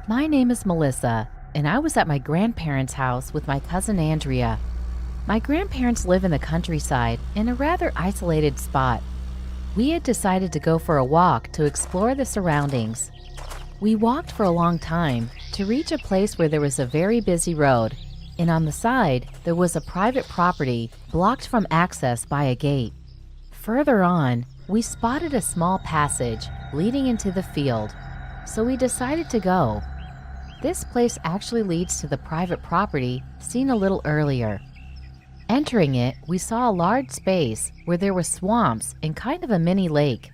My name is Melissa, and I was at my grandparents' house with my cousin Andrea. My grandparents live in the countryside in a rather isolated spot. We had decided to go for a walk to explore the surroundings. We walked for a long time to reach a place where there was a very busy road, and on the side, there was a private property blocked from access by a gate. Further on, we spotted a small passage leading into the field, so we decided to go. This place actually leads to the private property seen a little earlier. Entering it, we saw a large space where there were swamps and kind of a mini lake.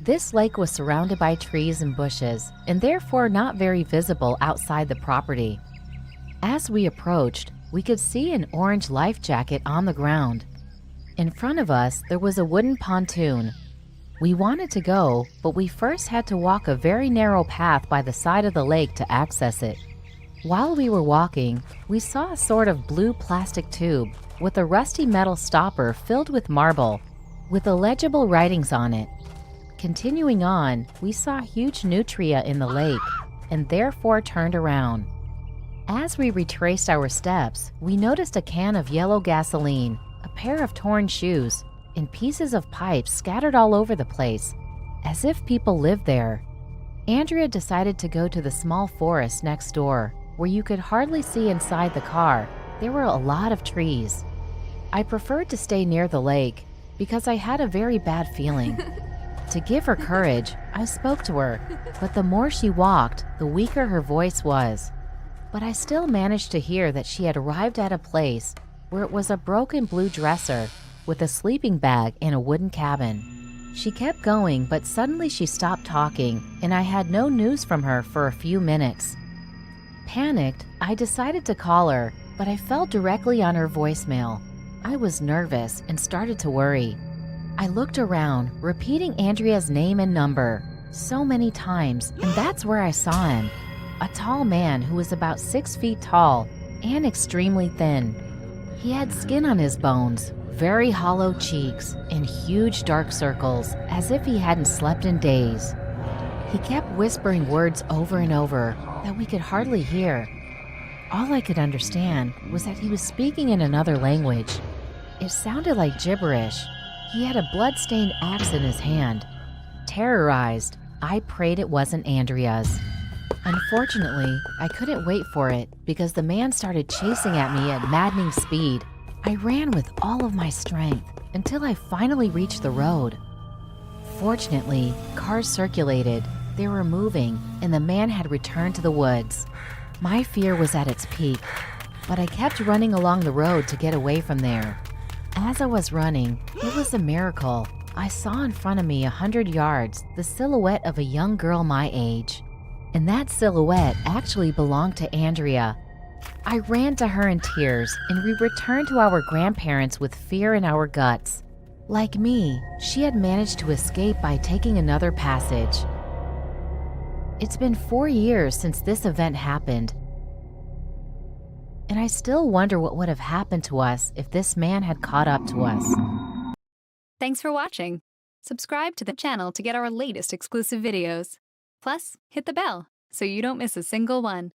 This lake was surrounded by trees and bushes and therefore not very visible outside the property. As we approached, we could see an orange life jacket on the ground. In front of us, there was a wooden pontoon. We wanted to go, but we first had to walk a very narrow path by the side of the lake to access it. While we were walking, we saw a sort of blue plastic tube with a rusty metal stopper filled with marble, with illegible writings on it. Continuing on, we saw huge nutria in the lake, and therefore turned around. As we retraced our steps, we noticed a can of yellow gasoline, a pair of torn shoes, and pieces of pipes scattered all over the place, as if people lived there. Andrea decided to go to the small forest next door, where you could hardly see inside the car. There were a lot of trees. I preferred to stay near the lake because I had a very bad feeling. To give her courage, I spoke to her, but the more she walked, the weaker her voice was. But I still managed to hear that she had arrived at a place where it was a broken blue dresser with a sleeping bag and a wooden cabin. She kept going, but suddenly she stopped talking, and I had no news from her for a few minutes. Panicked, I decided to call her, but I fell directly on her voicemail. I was nervous and started to worry. I looked around, repeating Andrea's name and number so many times, and that's where I saw him. A tall man who was about 6 feet tall and extremely thin. He had skin on his bones, very hollow cheeks, and huge dark circles, as if he hadn't slept in days. He kept whispering words over and over that we could hardly hear. All I could understand was that he was speaking in another language. It sounded like gibberish. He had a blood-stained axe in his hand. Terrorized, I prayed it wasn't Andrea's. Unfortunately, I couldn't wait for it because the man started chasing at me at maddening speed. I ran with all of my strength until I finally reached the road. Fortunately, cars circulated, they were moving, and the man had returned to the woods. My fear was at its peak, but I kept running along the road to get away from there. As I was running, it was a miracle. I saw in front of me 100 yards the silhouette of a young girl my age. And that silhouette actually belonged to Andrea. I ran to her in tears, and we returned to our grandparents with fear in our guts. Like me, she had managed to escape by taking another passage. It's been 4 years since this event happened, and I still wonder what would have happened to us if this man had caught up to us. Thanks for watching. Subscribe to the channel to get our latest exclusive videos. Plus, hit the bell so you don't miss a single one.